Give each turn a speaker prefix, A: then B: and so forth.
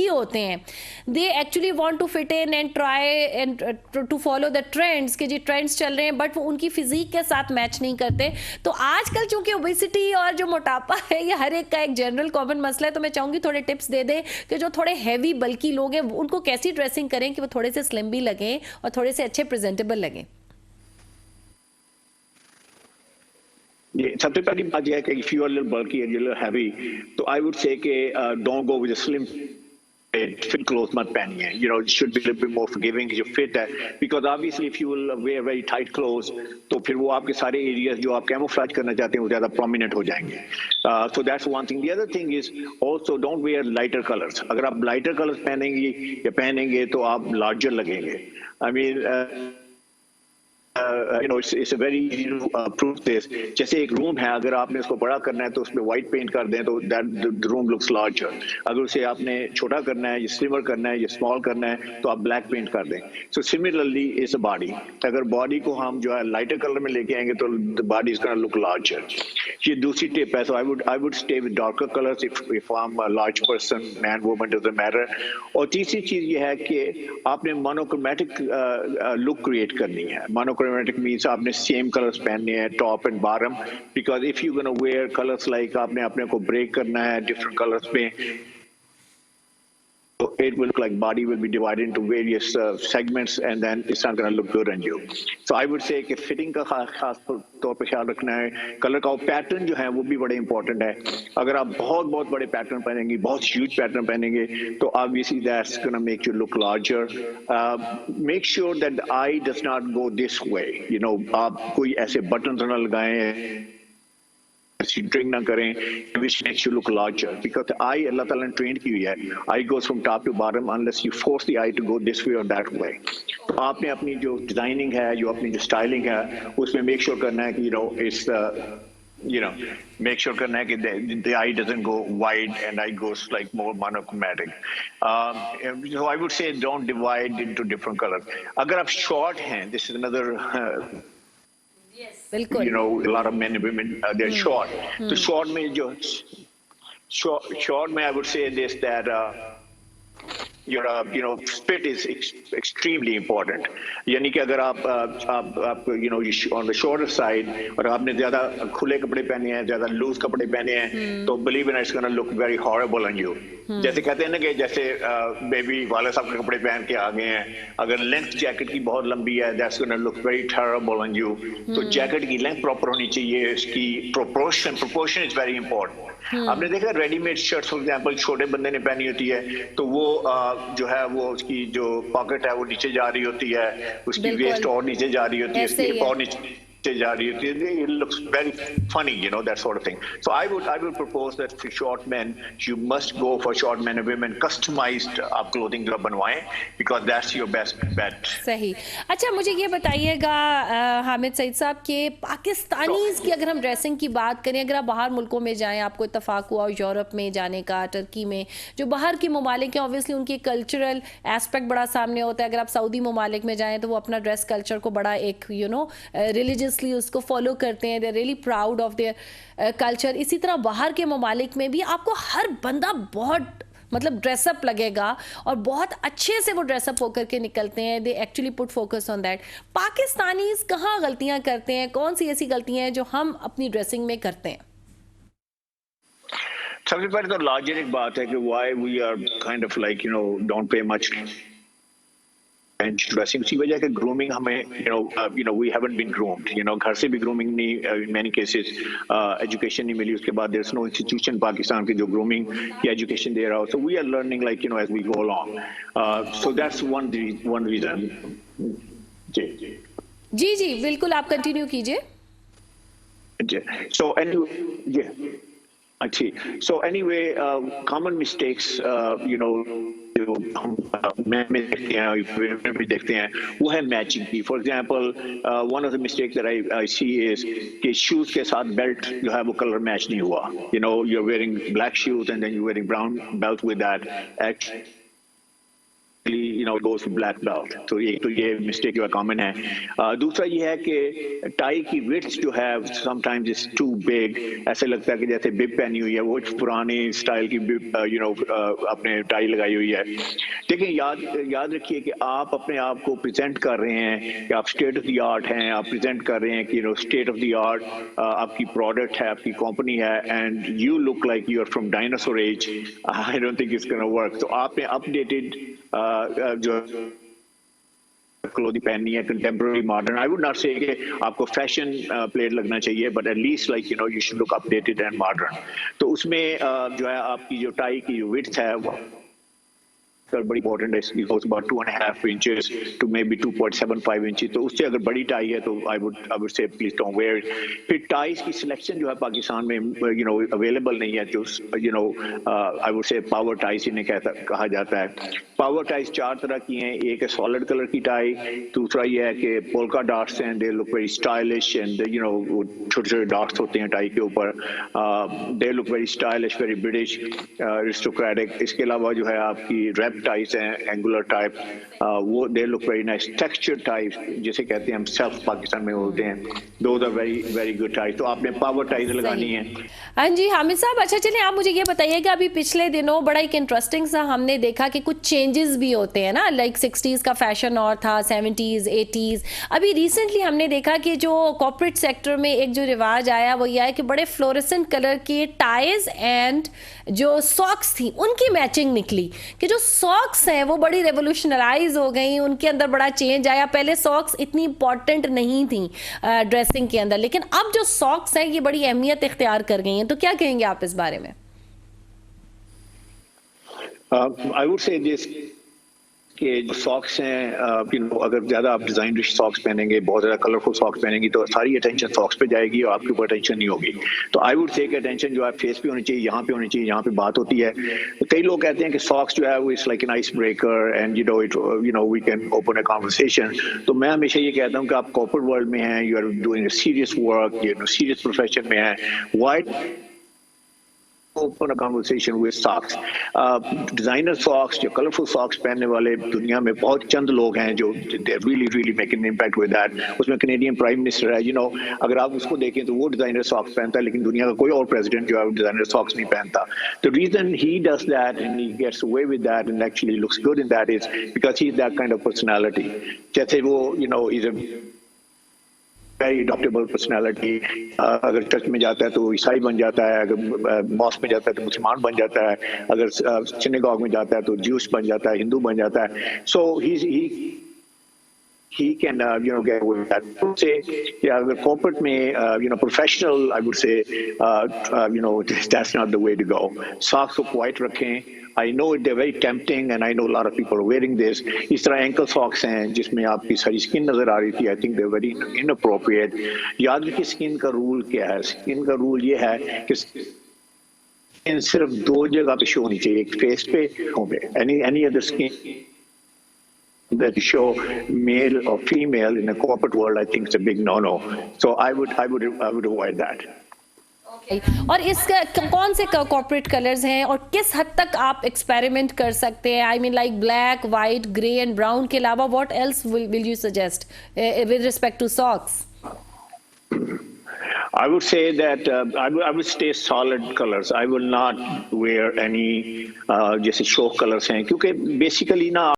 A: बल्की होते हैं, they actually want to fit in and try and to follow the trends, कि जी trends चल रहे हैं बट वो उनकी फिजिक के साथ मैच नहीं करते। तो आजकल चूंकि ओबेसिटी और जो मोटापा है ये हर एक का एक जनरल कॉमन मसला है, तो मैं चाहूंगी थोड़े टिप्स दे दें कि जो थोड़े हैवी बल्की लोग हैं उनको कैसी ड्रेसिंग करें कि वो थोड़े से स्लिम भी लगें और थोड़े से अच्छे प्रेजेंटेबल लगें।
B: ये सबसे पहली बात यह है कि if you are little bulky and little heavy, तो आई वुड से कि don't go with a slim fit cloth मत पहनिए, you know, it should be a little bit more forgiving जो fit है, because obviously if you will wear very tight clothes तो फिर वो आपके सारे areas जो आप camouflage करना चाहते हैं वो ज़्यादा prominent हो जाएंगे। So that's one thing. The other thing is also don't wear lighter colors. अगर आप lighter colors पहनेंगे तो आप larger लगेंगे। I mean you know, it's a very easy to prove this. जैसे एक रूम है, अगर आपने उसको बड़ा करना है तो उसमें व्हाइट पेंट कर दें तो that the room looks larger. अगर उसे आपने छोटा करना है या स्लिमर करना है या स्मॉल करना है तो आप ब्लैक पेंट कर दें। So similarly is a body. अगर बॉडी को हम जो है लाइटर कलर में लेके आएंगे तो the body is going to look larger. ये दूसरी टिप है। So I would stay with darker colors if I'm a large person, man, woman, doesn't matter. और तीसरी चीज ये है कि आपने मोनोक्रोमैटिक लुक क्रिएट करनी है। Monochromatic means आपने सेम कलर्स पहनने हैं top and bottom, because if you gonna wear colours like आपने अपने को ब्रेक करना है डिफरेंट कलर्स में, so it will look like body will be divided into various segments and then it's not going to look good on you. So I would say कि fitting का खास तौर पे ख्याल रखना है। कलर का पैटर्न जो है वो भी बड़े इंपॉर्टेंट है। अगर आप बहुत बड़े पैटर्न पहनेंगे, बहुत ह्यूज पैटर्न पहनेंगे तो obviously that's going to make you look larger. Make sure that the eye does not go this way, you know, आप कोई ऐसे बटन ना लगाएं, ड्रिंक ना करें which makes you look larger, because the eye अल्लाह ताला ने ट्रेन की हुई है, eye goes from top to bottom unless you force the eye to go this way or that way. तो आपने अपनी जो डिजाइनिंग है, जो अपनी जो स्टाइलिंग है उसमें मेक श्योर करना है कि make sure करना है कि the eye doesn't go wide and eye goes like more monochromatic. So I would say don't divide into different colors. अगर आप short हैं, this is another you know, a lot of men and women they're short. So short में जो short में I would say this, that your you know, spit is extremely important. यानी कि अगर आप you know on the shorter side और आपने ज़्यादा खुले कपड़े पहने हैं, ज़्यादा लूज कपड़े पहने हैं तो believe me, it's going to look very horrible on you. जैसे कहते हैं ना कि जैसे बेबी वाले साहब के कपड़े पहन के आ गए हैं, अगर लेंथ जैकेट की बहुत लंबी है that's going to look very terrible on you. तो जैकेट की लेंथ प्रॉपर होनी चाहिए, इसकी proportion is very important. आपने देखा रेडीमेड शर्ट फॉर एग्जांपल छोटे बंदे ने पहनी होती है तो वो जो है वो उसकी जो पॉकेट है वो नीचे जा रही होती है, उसकी वेस्ट और नीचे जा रही होती है, स्लीप और नीचे जा रही होती है, it looks very funny, you know, that sort of thing. So I would propose that for short men you must go for short men and women customized आप clothing जो बनवाएं, because that's your best bet.
A: सही। अच्छा मुझे ये बताइएगा हामिद सईद साहब के पाकिस्तानीज़ की अगर हम ड्रेसिंग की बात करें, अगर आप बाहर मुल्कों में जाएं, आपको इत्तफाक हुआ यूरोप में जाने का, टर्की में, जो बाहर के ममालिक हैं ऑब्वियसली उनकी कल्चरल एस्पेक्ट बड़ा सामने होता है। अगर आप सऊदी ममालिक में जाएँ तो वो अपना ड्रेस कल्चर को बड़ा एक रिलीजियस उसको फॉलो करते हैं, they are really proud of their culture. इसी तरह बाहर के ममालिक में भी आपको हर बंदा बहुत मतलब ड्रेसअप लगेगा और बहुत अच्छे से वो ड्रेसअप होकर के निकलते हैं, they actually put focus on that. Pakistanis कहाँ गलतियां करते हैं, कौन सी ऐसी गलतियां हैं जो हम अपनी ड्रेसिंग में करते हैं?
B: सबसे पहले तो लॉजिक बात है कि why we are kind of like you know don't pay much dressing, उसी वजह के ग्रूमिंग हमें you know we haven't been groomed, you know, घर से भी ग्रूमिंग नहीं, in many cases एजुकेशन नहीं मिली, उसके बाद there's no institution पाकिस्तान की जो ग्रूमिंग की एजुकेशन दे रहा हो, so we are learning like you know as we go along, so that's one reason.
A: जी बिल्कुल आप कंटिन्यू कीजिए।
B: So anyway, common mistakes you know जो हम में देखते हैं भी देखते हैं वो है मैचिंग की। For example one of the mistake that I see is कि शूज के साथ बेल्ट जो है वो कलर मैच नहीं हुआ, you know you are wearing black shoes and then you wearing brown belt with that, goes to black belt. तो ये मिस्टेक जो है कॉमन है। दूसरा ये है कि टाई की विड्थ जो है समटाइम्स इज टू बिग, ऐसे लगता है कि जैसे बिब पहनी हुई है, वो पुरानी स्टाइल की बिब आपने टाई लगाई हुई है। देखिए याद रखिए कि आप अपने आप को प्रेजेंट कर रहे हैं कि आप स्टेट ऑफ द आर्ट हैं, आप प्रेजेंट कर रहे हैं कि स्टेट ऑफ द आर्ट आपकी प्रोडक्ट है, आपकी कंपनी है, and you look like you are from dinosaur age. I don't think it's gonna work. तो आपने अपडेटेड जो क्लोथिंग पहननी है, contemporary modern. I would not say कि आपको फैशन प्लेट लगना चाहिए, but at least like you should look updated and modern. तो उसमें जो है आपकी जो टाई की जो विड्थ है वो बड़ी इंपॉर्टेंट है। इसकी goes about 2.5 inches to maybe 2.75 inches. तो उससे अगर बड़ी टाई है तो I would say please don't wear it. फिर टाइज की सिलेक्शन जो है पाकिस्तान में अवेलेबल नहीं है। जो I would say power ties इन्हें कहा जाता है। पावर टाइज 4 तरह की हैं। एक है सॉलिड कलर की टाई, दूसरा ये है कि पोल्का डॉट्स हैं, they look very stylish and छोटे छोटे डॉट्स होते हैं टाई के ऊपर, they look very stylish, very British, aristocratic. इसके अलावा जो है आपकी रैप टाइप्स हैं, एंगुलर टाइप, वो they look very nice. Texture types जिसे कहते हैं हम सेल्फ पाकिस्तान में बोलते हैं, those are very very good types. तो आपने पावर टाइज लगानी है।
A: हाँ जी हामिद साहब, अच्छा चलिए आप मुझे ये बताइएगा, अभी पिछले दिनों बड़ा एक इंटरेस्टिंग सा हमने देखा कि कुछ चेंजेस भी होते हैं ना, लाइक 60s का फैशन और था, 70s 80s। अभी रिसेंटली हमने देखा कि जो कॉर्पोरेट सेक्टर में एक जो रिवाज आया वो ये है कि बड़े फ्लोरेसेंट कलर के टाइज एंड जो सॉक्स थी उनकी मैचिंग निकली, कि जो सॉक्स हैं वो बड़ी रेवोल्यूशनराइज हो गई, उनके अंदर बड़ा चेंज आया। पहले सॉक्स इतनी इंपॉर्टेंट नहीं थी ड्रेसिंग के अंदर, लेकिन अब जो सॉक्स हैं ये बड़ी अहमियत इख्तियार कर गई हैं। तो क्या कहेंगे आप इस बारे में?
B: आई वुड से दिस कि जो सॉक्स हैं अगर ज़्यादा आप डिज़ाइन रिच सॉक्स पहनेंगे, बहुत ज़्यादा कलरफुल सॉक्स पहनेंगे तो सारी अटेंशन सॉक्स पे जाएगी और आपके ऊपर अटेंशन नहीं होगी। तो आई वुड से कि अटेंशन जो है फेस पे होनी चाहिए, यहाँ पे होनी चाहिए, यहाँ पे बात होती है। तो कई लोग कहते हैं कि सॉक्स जो है वो it's like an ice breaker and we can open a conversation. तो मैं हमेशा ये कहता हूँ कि आप कॉर्पोरेट वर्ल्ड में हैं, you are doing serious work, serious profession में है, why open a conversation with socks. Designer socks, जो colorful socks पहनने वाले दुनिया में बहुत चंद लोग हैं जो they're really making an impact with that. उसमें Canadian Prime Minister है, अगर आप उसको देखें तो वो डिजाइनर सॉक्स पहनता है, लेकिन दुनिया का कोई और प्रेसिडेंट जो है डिजाइनर सॉक्स नहीं पहनता। The reason he does that and he gets away with that and actually looks good in that is because he's that kind of personality. जैसे वो he's a very adoptable personality. अगर church में जाता है तो ईसाई बन जाता है, अगर मॉस्क में जाता है तो मुसलमान बन जाता है, अगर सिनेगॉग में जाता है तो ज्यूस बन जाता है, हिंदू बन जाता है। So he can get away with that. Say अगर corporate में professional, I would say that's not the way to go. Socks को white रखें। I know they're very tempting and I know a lot of people are wearing this. इस तरह ankle socks हैं जिसमें आपकी सारी स्किन नजर आ रही थी। I think they're very inappropriate. याद रखिए स्किन का रूल क्या है। स्किन का रूल ये है कि स्किन सिर्फ 2 जगह पे शो होनी चाहिए, एक फेस पे, हों पे। Any other skin that show male or female in a corporate world, I think it's a big no-no. So I would avoid that.
A: और इसका कौन से कॉर्पोरेट कलर्स हैं और किस हद तक आप एक्सपेरिमेंट कर सकते हैं? I mean like black, white, grey and brown के अलावा what else will you suggest with respect to socks?
B: I would say that I would stay solid colors. I will not wear any जैसे show colours हैं, क्योंकि basically ना